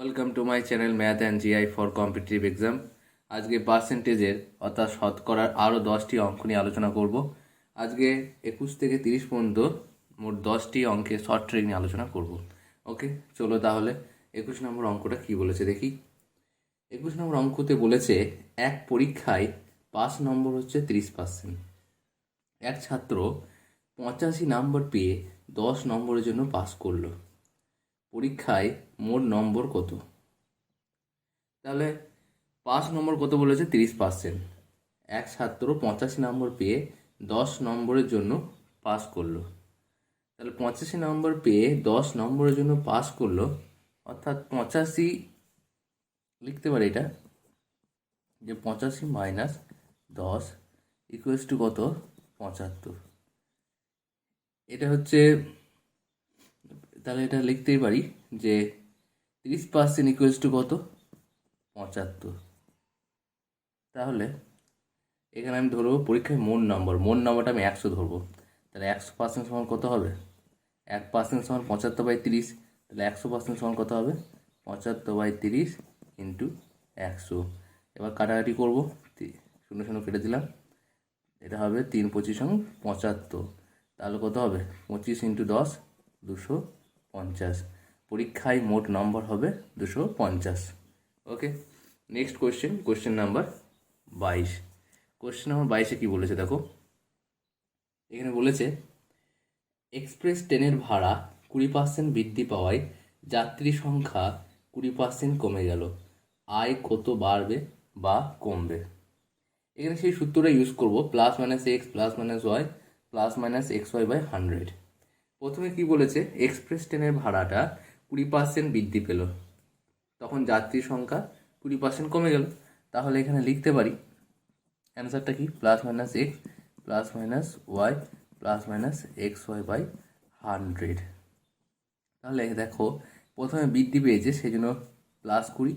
Welcome to my channel math and GI for competitive exam. আজকে পার্সেন্টেজের অর্থাৎ শতকরার আরও 10টি অঙ্ক নিয়ে আলোচনা করব। আজকে 21 থেকে 30 পর্যন্ত মোট 10টি অঙ্কে শর্ট ট্রিক নিয়ে আলোচনা করব। ওকে, চলো তাহলে 21 নম্বর অঙ্কটা কি বলেছে দেখি। 21 নম্বর অঙ্কতে বলেছে এক পরীক্ষায় পাস নম্বর হচ্ছে 30%। এক ছাত্র 85 নম্বর পেয়ে 10 নম্বরের জন্য পাস করলো। পরীক্ষায় মোট নম্বর কত? তাহলে পাস নম্বর কত বলেছে? 30%। এক ছাত্র 85 নম্বর পেয়ে 10 নম্বরের জন্য পাস করলো। তাহলে 85 নম্বর পেয়ে 10 নম্বরের জন্য পাস করলো, অর্থাৎ 85 লিখতে পারি এটা যে 85 মাইনাস 10 ইকুয়ালস টু কত? 75। এটা হচ্ছে, তাহলে এটা লিখতেই পারি যে 30% ইকুয়ালস টু কত? 75। তাহলে এখানে আমি ধরবো পরীক্ষায় মোট নম্বরটা আমি 100 ধরবো। তাহলে 100% সমান কত হবে? 1% সমান 75/30। তাহলে 100% সমান কত হবে? 75/30 ইন্টু 100। এবার কাটাকাটি করবো, 0 কেটে দিলাম। এটা হবে 3 25 75। তাহলে কত হবে? 25 ইন্টু 10 250। পরীক্ষায় মোট নম্বর হবে 250। Okay, next question number 22। Question number 22-এ কী বলেছে দেখো। এখানে বলেছে এক্সপ্রেস ট্রেনের ভাড়া 20% বৃদ্ধি পাওয়ায় যাত্রী সংখ্যা 20% কমে গেল। আয় কত বাড়বে বা কমবে? এখানে সেই সূত্রটা ইউজ করব, plus minus x plus minus y plus minus x y by 100। প্রথমে কি বলেছে? এক্সপ্রেস ট্রেনের ভাড়াটা 20% বৃদ্ধি পেল, তখন যাত্রীর সংখ্যা 20% কমে গেল। তাহলে এখানে লিখতে পারি অ্যান্সারটা কি? Plus minus x plus minus y plus minus x y by 100। তাহলে দেখো, প্রথমে বৃদ্ধি পেয়েছে সেই জন্য প্লাস 20,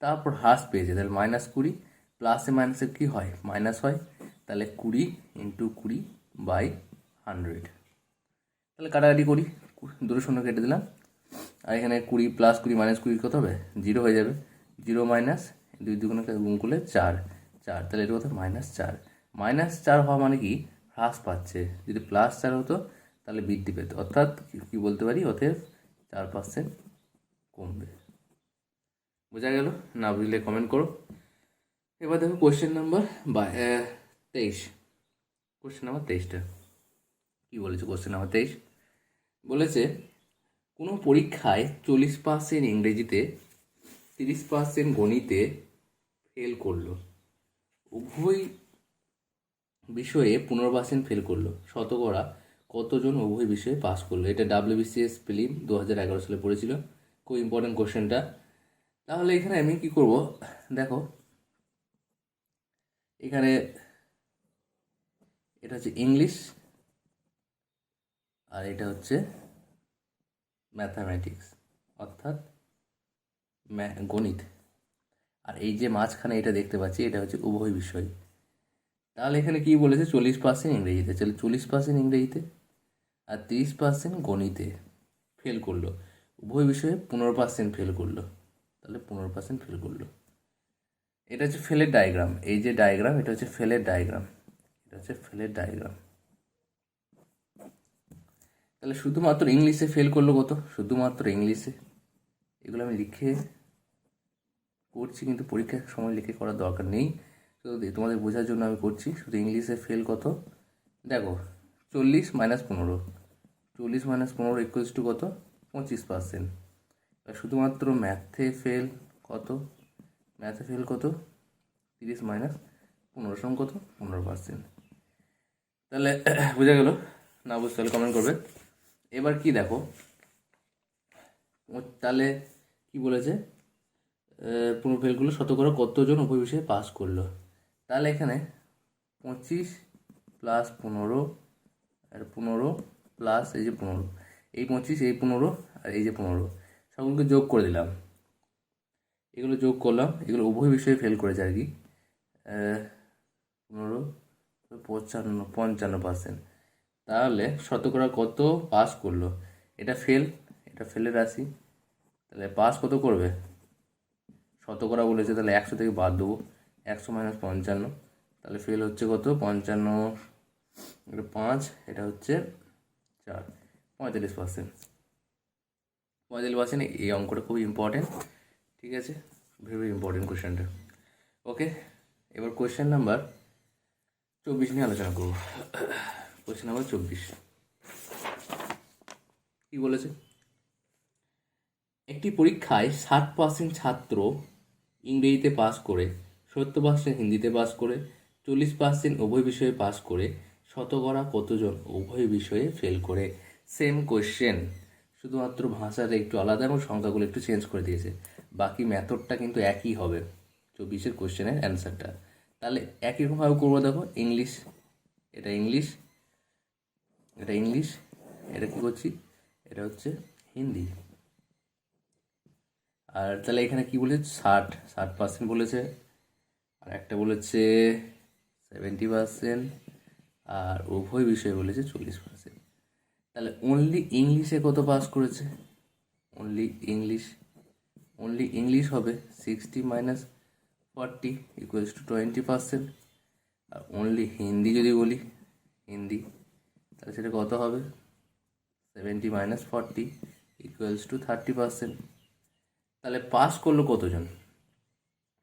তারপর হ্রাস পেয়েছে তাহলে মাইনাস 20। প্লাসে মাইনাসে কী হয়? মাইনাস হয়। তাহলে 20 ইন্টু 20 বাই 100। তাহলে কাটাকাটি করি, 2 কেটে দিলাম। আর এখানে 20 প্লাস 20 মাইনাস 20 কত হবে? 0 হয়ে যাবে। 0 মাইনাস 2 দুগুণে গুণ করলে 4। তাহলে এটা কত? -4। -4 হওয়া মানে কি? হ্রাস পাচ্ছে। যদি +4 হতো তাহলে বৃদ্ধি পেত, অর্থাৎ কি বলতে পারি? অতএব 4% কমবে। বোঝা গেল? না বুঝলে কমেন্ট করো। এবার দেখো কোয়েশ্চেন নাম্বার 23। কোয়েশ্চেন নাম্বার 23টা কী বলেছে? কোয়েশ্চেন নাম্বার 23 বলেছে কোনো পরীক্ষায় 40% ইংরেজিতে 30% গণিতে ফেল করলো, উভয় বিষয়ে 15% ফেল করলো, শতকরা কতজন উভয় বিষয়ে পাস করলো? এটা WBCS প্রিলিম 2011 সালে পড়েছিল, খুব ইম্পর্টেন্ট কোশ্চেনটা। তাহলে এখানে আমি কি করব দেখো, এখানে এটা হচ্ছে ইংলিশ আর এটা হচ্ছে ম্যাথামেটিক্স অর্থাৎ গণিত, আর এই যে মাঝখানে এটা দেখতে পাচ্ছি এটা হচ্ছে উভয় বিষয়। তাহলে এখানে কি বলেছে? 40% ইংরেজিতে, চলে 40% ইংরেজিতে আর 30% গণিতে ফেল করলো, উভয় বিষয়ে 15% ফেল করলো, তাহলে 15% ফেল করলো। এটা হচ্ছে ফেলের ডায়াগ্রাম, এই যে ডায়াগ্রাম এটা হচ্ছে ফেলের ডায়াগ্রাম, এটা হচ্ছে ফেলের ডায়াগ্রাম। তাহলে শুধুমাত্র ইংলিশে ফেল করলো কত? শুধুমাত্র ইংলিশে। এগুলো আমি লিখে করছি, কিন্তু পরীক্ষার সময় লিখে করার দরকার নেই, শুধু তোমাদের বোঝার জন্য আমি করছি। শুধু ইংলিশে ফেল কত দেখো, 40 মাইনাস 15, 40 মাইনাস 15 ইকুয়ালস টু কত? 25%। শুধুমাত্র ম্যাথে ফেল কত? ম্যাথে ফেল কত? 30 মাইনাস 15 সমান কত? 15%। তাহলে বোঝা গেল? না বুঝতে হলে কমেন্ট করবে। এবার কি দেখো, তাহলে কি বলেছে? 15 ফেলগুলো শতকরা কতজন উভয় বিষয়ে পাস করলো? তাহলে এখানে 25 প্লাস 15 আর 15 প্লাস এই যে 15, এই 25 এই 15 আর এই যে 15 সবগুলোকে যোগ করে দিলাম, এগুলো যোগ করলাম, এগুলো উভয় বিষয়ে ফেল করেছে আর কি। 15 55%। তাহলে শতকরা কত পাস করলো? এটা ফেল, এটা ফেলের রাশি, তাহলে পাস কত করবে? শতকরা বলেছে, তাহলে 100 থেকে বাদ দেবো, 100 - 55, তাহলে ফেল হচ্ছে কত, 55, এটা 5, এটা হচ্ছে 4, 45%। 45%, এই অঙ্কটা খুবই ইম্পর্টেন্ট, ঠিক আছে, ভেরি ইম্পর্টেন্ট কোয়েশ্চেনটা। ওকে, এবার কোয়েশ্চেন নাম্বার 24 নিয়ে আলোচনা করব। কোয়েশ্চেন নাম্বার 24 কি বলেছে, একটি পরীক্ষায় 60% ছাত্র ইংরেজিতে পাস করে, 70% হিন্দিতে পাস করে, 40% উভয় বিষয়ে পাস করে, শতকরা কতজন উভয় বিষয়ে ফেল করে? সেম কোয়েশ্চেন, শুধুমাত্র ভাষাটা একটু আলাদা এবং সংখ্যাগুলো একটু চেঞ্জ করে দিয়েছে, বাকি মেথডটা কিন্তু একই হবে 24-এর কোয়েশ্চেনের অ্যান্সারটা। তাহলে একই রকমভাবে করবো, দেখো ইংলিশ, এটা ইংলিশ, এটা ইংলিশ, এটা কী করছি, এটা হচ্ছে হিন্দি। আর তাহলে এখানে কি বলেছে, 60% বলেছে, আর একটা বলেছে 70%, আর উভয় বিষয় বলেছে 40%। তাহলে অনলি ইংলিশে কত পাস করেছে, অনলি ইংলিশ হবে 60 - 40 = 20%। আর অনলি হিন্দি যদি বলি, হিন্দি, তাহলে সেটা কত হবে, 70 - 40 = 30%। তাহলে পাস করলো কতজন,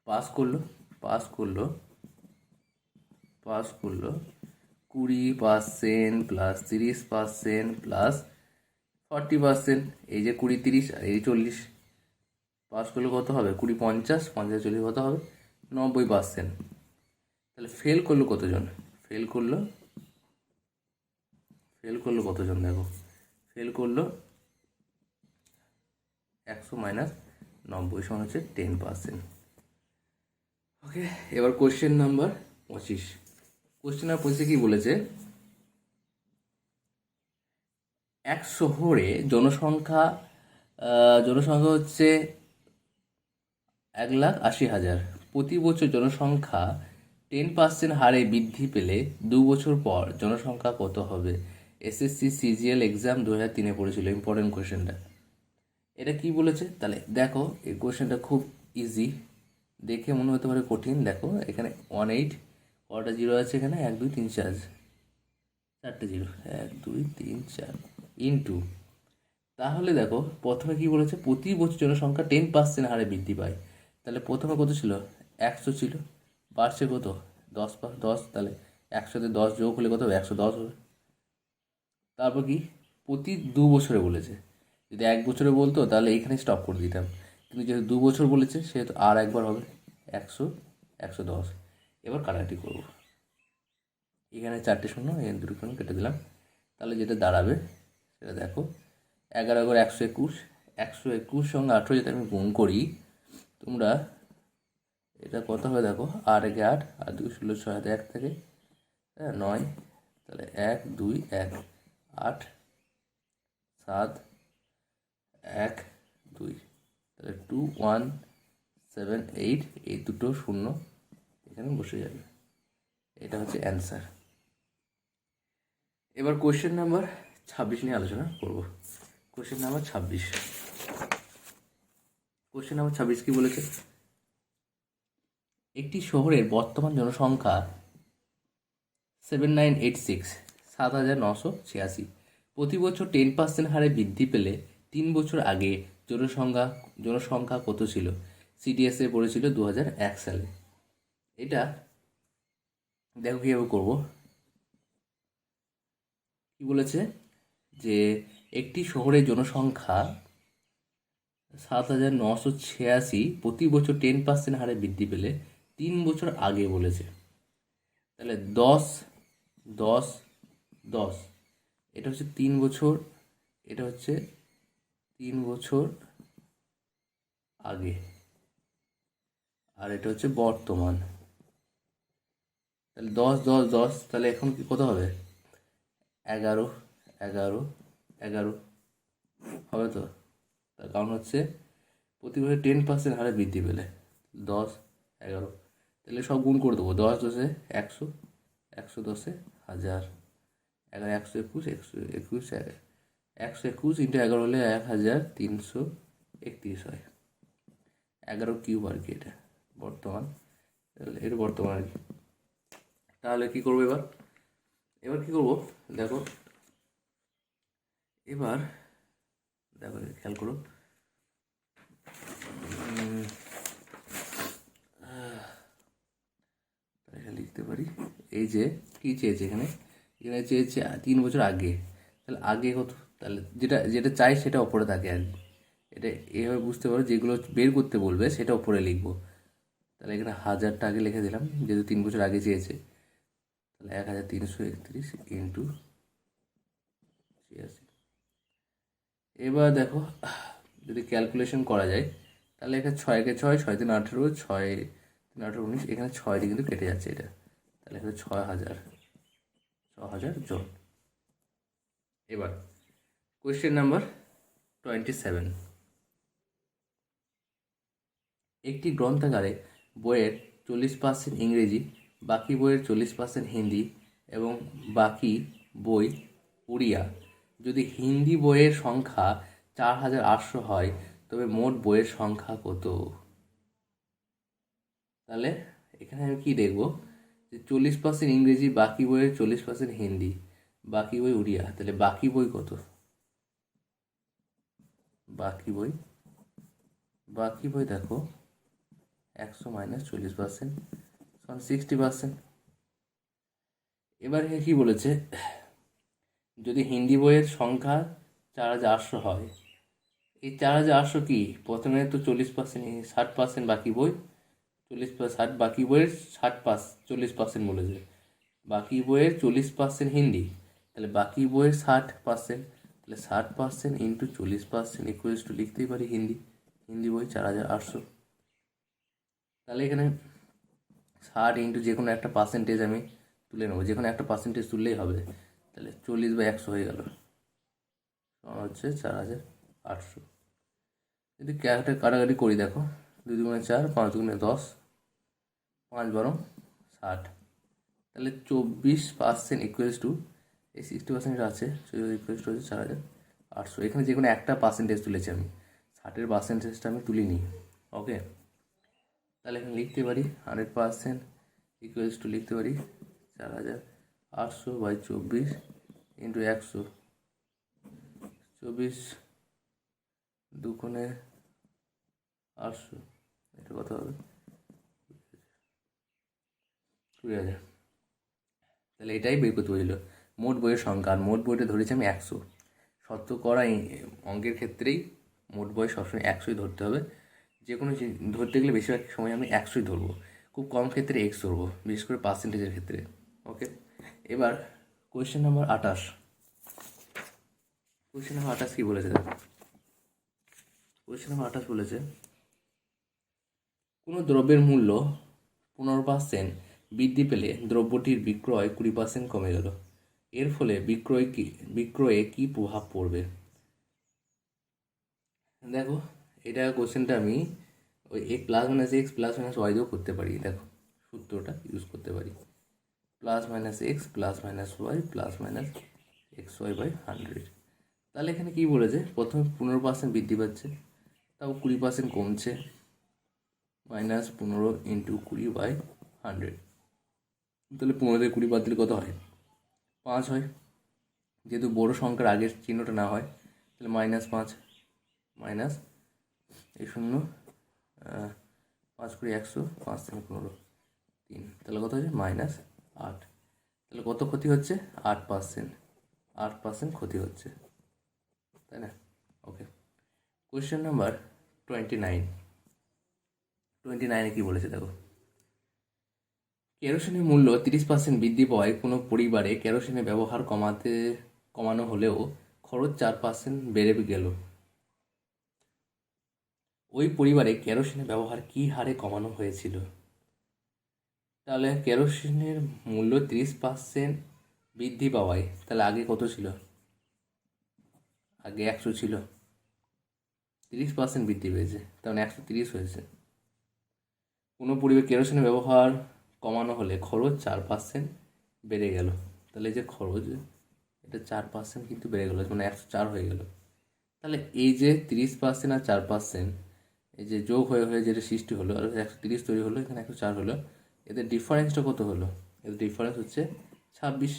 পাস করলো 20% প্লাস 30% প্লাস 40%, এই যে 20, 30 আর এই 40, পাস করলে কত হবে, 20, 50, 50, 40 কত হবে, 90%। তাহলে ফেল করলো কতজন, ফেল করলো কতজন, দেখো ফেল করলো 100 - 90 সমান হচ্ছে 10%। ওকে, এবার কোশ্চেন নাম্বার 25। কোশ্চেন নাম্বার 25 কি বলেছে, এক শহরে জনসংখ্যা হচ্ছে 1,80,000। প্রতি বছর জনসংখ্যা 10% হারে বৃদ্ধি পেলে 2 বছর পর জনসংখ্যা কত হবে? এসএসসি সিজিএল এক্সাম 2003-এ পড়েছিল, ইম্পর্টেন্ট কোয়েশ্চেনটা। এটা কি বলেছে, তাহলে দেখো এই কোয়েশ্চেনটা খুব ইজি, দেখে মনে হতে পারে কঠিন। দেখো এখানে 18, কটা জিরো আছে এখানে, 1 2 3 4, 4টে জিরো, 1 2 3 4 ইন্টু, তাহলে দেখো প্রথমে কি বলেছে, প্রতি বছর জনসংখ্যা 10% হারে বৃদ্ধি পায়। তাহলে প্রথমে কত ছিল, 100 ছিল, বাড়ছে কত, 10, তাহলে 100-তে 10 যোগ হলে কত হবে, 110 হবে। তারপর কি, প্রতি 2 বছরে বলেছে, যদি 1 বছরে বলতো তাহলে এইখানে স্টপ করে দিতাম, কিন্তু যেহেতু 2 বছর বলেছে সেহেতু আর একবার হবে, 100, 110। এবার কাটাকাটি করবো, এখানে 4টে শূন্য, এখানে 2টো শূন্য কেটে দিলাম, তাহলে যেটা দাঁড়াবে সেটা দেখো, 11 × 121, 121 সঙ্গে 18 যদি আমি গুণ করি, তোমরা এটা কত হবে দেখো, 8 × 8, আর 2 = 6, 1 থেকে 9, তাহলে 1 2 1, 8 7 1 2, তাহলে 2 1 7 8, এই দুটো শূন্য এখানে বসে যাবে, এটা হচ্ছে অ্যান্সার। এবার কোয়েশ্চেন নাম্বার 26 নিয়ে আলোচনা করব। কোয়েশ্চেন নাম্বার 26, কোয়েশ্চেন নাম্বার 26 কি বলেছে, একটি শহরের বর্তমান জনসংখ্যা 7986, 7,986। প্রতি বছর 10% হারে বৃদ্ধি পেলে 3 বছর আগে জনসংখ্যা কত ছিল? সিডিএসএ পড়েছিল 2001 সালে। এটা দেখো কীভাবে করবো, কি বলেছে যে একটি শহরের জনসংখ্যা 7,986 প্রতি বছর 10% হারে বৃদ্ধি পেলে 3 বছর আগে বলেছে। তাহলে 10 10 10, এটা হচ্ছে 3 বছর, এটা হচ্ছে 3 বছর আগে, আর এটা হচ্ছে বর্তমান। তাহলে 10 10 10, তাহলে এখন কি কত হবে, 11 11 11 হবে তো, তার কারণ হচ্ছে প্রতি বছর 10% হারে বৃদ্ধি পেলে 10 11, তাহলে সব গুণ করে দেবো, 10 10-এ 100, 100 10-এ 1000, 11 121, 121 121 × 11 হলে 1331 হয়। 11 কিউব আর কি, এটা বর্তমান, এটা বর্তমান আর কি। তাহলে কী করবো এবার, কী করবো দেখো, এবার দেখো খেয়াল করো, লিখতে পারি এই যে কী চেয়েছে এখানে, এখানে চেয়েছে 3 বছর আগে, তাহলে আগে কত, তাহলে যেটা যেটা চাই সেটা ওপরে থাকে আর কি। এটা এভাবে বুঝতে পারো, যেগুলো বের করতে বলবে সেটা ওপরে লিখবো। তাহলে এখানে 1000টা আগে লিখে দিলাম, যেহেতু 3 বছর আগে চেয়েছে। তাহলে 1331 ইন্টু 86। এবার দেখো যদি ক্যালকুলেশন করা যায়, তাহলে এখানে 6 কে 6, 6 3 18, 6 3 18 19, এখানে 6টি কিন্তু কেটে যাচ্ছে এটা। তাহলে এখানে 6000 জন। এবার কোয়েশ্চেন নাম্বার 27। একটি গ্রন্থাগারে বইয়ের 40% ইংরেজি, বাকি বইয়ের 40% হিন্দি এবং বাকি বই উড়িয়া। যদি হিন্দি বইয়ের সংখ্যা 4800 হয়, তবে মোট বইয়ের সংখ্যা কত? তাহলে এখানে আমি কী দেখব, যে 40% ইংরেজি, বাকি বইয়ের 40% হিন্দি, বাকি বই উড়িয়া, তাহলে বাকি বই কত? বাকি বই দেখো 100 মাইনাস 40% সমান 60%। এবার কি বলেছে, যদি হিন্দি বইয়ের সংখ্যা 4800 হয়, এই 4800 কি, প্রথমে তো 40%, 60% বাকি বই, 60 বাকি বইয়ের 40% বলেছে, বাকি বইয়ের 40% হিন্দি, তাহলে বাকি বইয়ের 60%, তাহলে 60% ইন্টু 40% ইকুয়ালস টু লিখতেই পারি হিন্দি বই 4800। তাহলে এখানে 60 ইন্টু যে কোনো একটা পার্সেন্টেজ আমি তুলে নেবো, যে কোনো একটা পার্সেন্টেজ তুললেই হবে। তাহলে 40/100 হয়ে গেল, হচ্ছে 4800। যদি কাটাকাটি করি, দেখো 2 দুগুণে 4, 5 দুগুণে 10, 5 12 60, তাহলে 24% ইকুয়ালস টু, এই 60% আছে, ইকুয়ালস টু হচ্ছে 4800। এখানে যে কোনো একটা পার্সেন্টেজ তুলেছি আমি, 60-এর পার্সেন্টেজটা আমি তুলিনি। ওকে, তাহলে এখানে লিখতে পারি 100% ইকুয়ালস টু লিখতে পারি 4800/24 ইন্টু 100, 24 দুগুণে 800, এটা কত হবে, 20,000। তাহলে এটাই বের করতে বলেছিল মোট বইয়ের সংখ্যা, আর মোট বইটা ধরেছি আমি 100। শতকরা অঙ্কের ক্ষেত্রেই মোট বই সবসময় 100ই ধরতে হবে। যে কোনো ধরতে গেলে বেশিরভাগ সময় আমি 100ই ধরবো, খুব কম ক্ষেত্রে এক্স ধরবো, বিশেষ করে পার্সেন্টেজের ক্ষেত্রে। ওকে, এবার কোয়েশ্চেন নাম্বার 28। কোয়েশ্চেন নাম্বার 28 কী বলেছে দেখো, কোয়েশ্চেন নাম্বার 28 বলেছে, কোনো দ্রব্যের মূল্য 15% বৃদ্ধি পেলে দ্রব্যটির বিক্রয় 20% কমে গেল। এর ফলে বিক্রয়ে কি প্রভাব পড়বে? দেখো এটা কোশ্চেনটা আমি ওই +-x +-y দিয়েও করতে পারি। দেখো সূত্রটা ইউজ করতে পারি, +-x +-y +-xy/100। তাহলে এখানে কি বলেছে, প্রথমে 15% বৃদ্ধি পাচ্ছে, তাও 20% কমছে, -15 ইন্টু 20/100। তাহলে 15 থেকে 20 বাদ দিলে কত হয়, 5 হয়। যেহেতু বড় সংখ্যার আগের চিহ্নটা না হয়, তাহলে -5 মাইনাস এই 0, 5 × 100, 5 থেকে 15 3, তাহলে কত হচ্ছে -8। তাহলে কত ক্ষতি হচ্ছে, 8% ক্ষতি হচ্ছে, তাই না? ওকে, কোয়েশ্চেন নাম্বার 29 কী বলেছে দেখো, কেরোসিনের মূল্য 30% বৃদ্ধি পাওয়ায় কোনো পরিবারে কেরোসিনের ব্যবহার কমানো হলেও খরচ 4% বেড়ে গেল। ওই পরিবারে কেরোসিনের ব্যবহার কী হারে কমানো হয়েছিল? তাহলে কেরোসিনের মূল্য 30% বৃদ্ধি পাওয়ায়, তাহলে আগে কত ছিল, আগে 100 ছিল, 30% বৃদ্ধি পেয়েছে, তাহলে 130 হয়েছে। কোনো পরিবারে কেরোসিনের ব্যবহার কমানো হলে খরচ 4% বেড়ে গেল। তাহলে এই যে খরচ, এটা 4% কিন্তু বেড়ে গেলো, মানে 104 হয়ে গেল। তাহলে এই যে 30% আর 4%, এই যে যোগ হয়ে হয়ে যেটা সৃষ্টি হলো আর 130 তৈরি হলো, এখানে 104 হলো, এদের ডিফারেন্সটা কত হলো? এদের ডিফারেন্স হচ্ছে 26।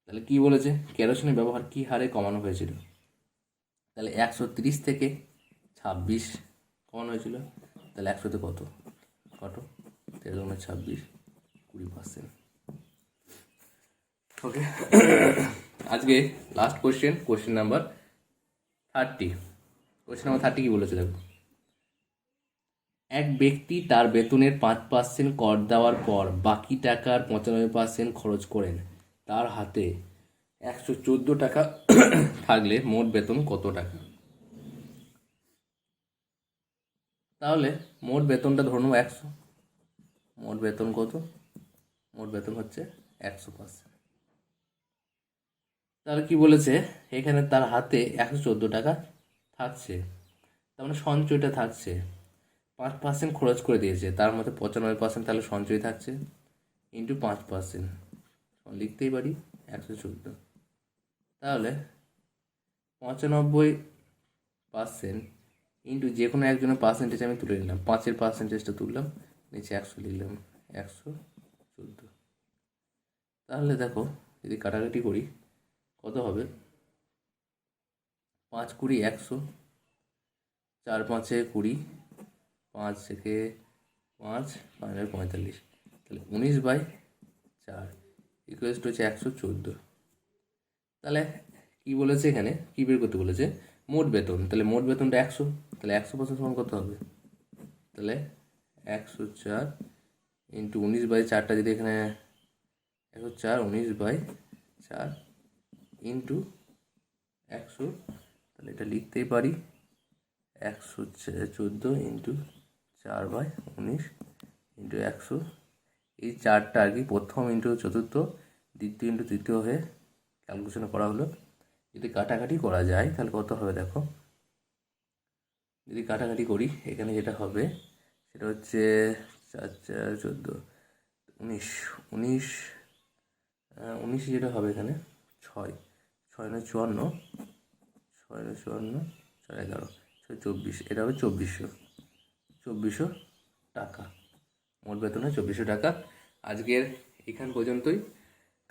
তাহলে কি বলেছে, কেরোসিনের ব্যবহার কী হারে কমানো হয়েছিল? তাহলে 130 থেকে 26 কমানো হয়েছিল। তাহলে 100তে কত কত 13×26 20%। ওকে, আজকে last question number 30। Question number 30 কি বলেছে দেখো, এক ব্যক্তি তার বেতনের 5% কর দেওয়ার পর বাকি টাকার 95% খরচ করেন। তার হাতে 114 টাকা থাকলে মোট বেতন কত টাকা? তাহলে মোট বেতনটা ধরে নেবো 100। মোট বেতন কত? মোট বেতন হচ্ছে 100%। তাহলে কি বলেছে, এখানে তার হাতে 114 টাকা থাকছে, তার মানে সঞ্চয়টা থাকছে। 5% খরচ করে দিয়েছে, তার মধ্যে 95% তাহলে সঞ্চয় থাকছে, ইন্টু 5% লিখতেই পারি 114। তাহলে 95% ইন্টু যে কোনো একজনের পার্সেন্টেজ আমি তুলে নিলাম, 5-এর পার্সেন্টেজটা তুললাম, নিচে 100 লিখলাম, 114। তাহলে দেখো যদি কাটাকাটি করি কত হবে, 5×20 100, 4×5 20, 5 থেকে 5 5×45, তাহলে 19/4 ইকুয়ালস টু হচ্ছে 114। তাহলে কি বলেছে, এখানে কি বের করতে বলেছে, মোট বেতন। তাহলে মোট বেতনটা 100, তাহলে 100% সমান কত হবে? তাহলে 104 ইন্টু 19/4টা যদি এখানে 104 19/4 ইন্টু 100, তাহলে এটা লিখতেই পারি 114 ইন্টু 4/19 ইন্টু 100। এই 4টা আর কি প্রথম ইন্টু চতুর্থ, দ্বিতীয় ইন্টু তৃতীয় হয়ে ক্যালকুলেশন করা হলো। যদি কাটাকাটি করা যায় তাহলে কত হবে দেখো, যদি কাটাকাটি করি এখানে যেটা হবে সেটা হচ্ছে 4×4 = 19, 19 যেটা হবে এখানে 6 6×9 = 54, 4×11 24, এটা হবে 2400 টাকা। মোট বেতন হয় 2400 টাকা। আজকের এখান পর্যন্তই,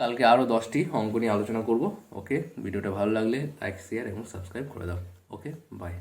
কালকে আরও 10টি অঙ্ক নিয়ে আলোচনা করব। ওকে, ভিডিওটা ভালো লাগলে লাইক শেয়ার এবং সাবস্ক্রাইব করে দাও। ওকে, বাই।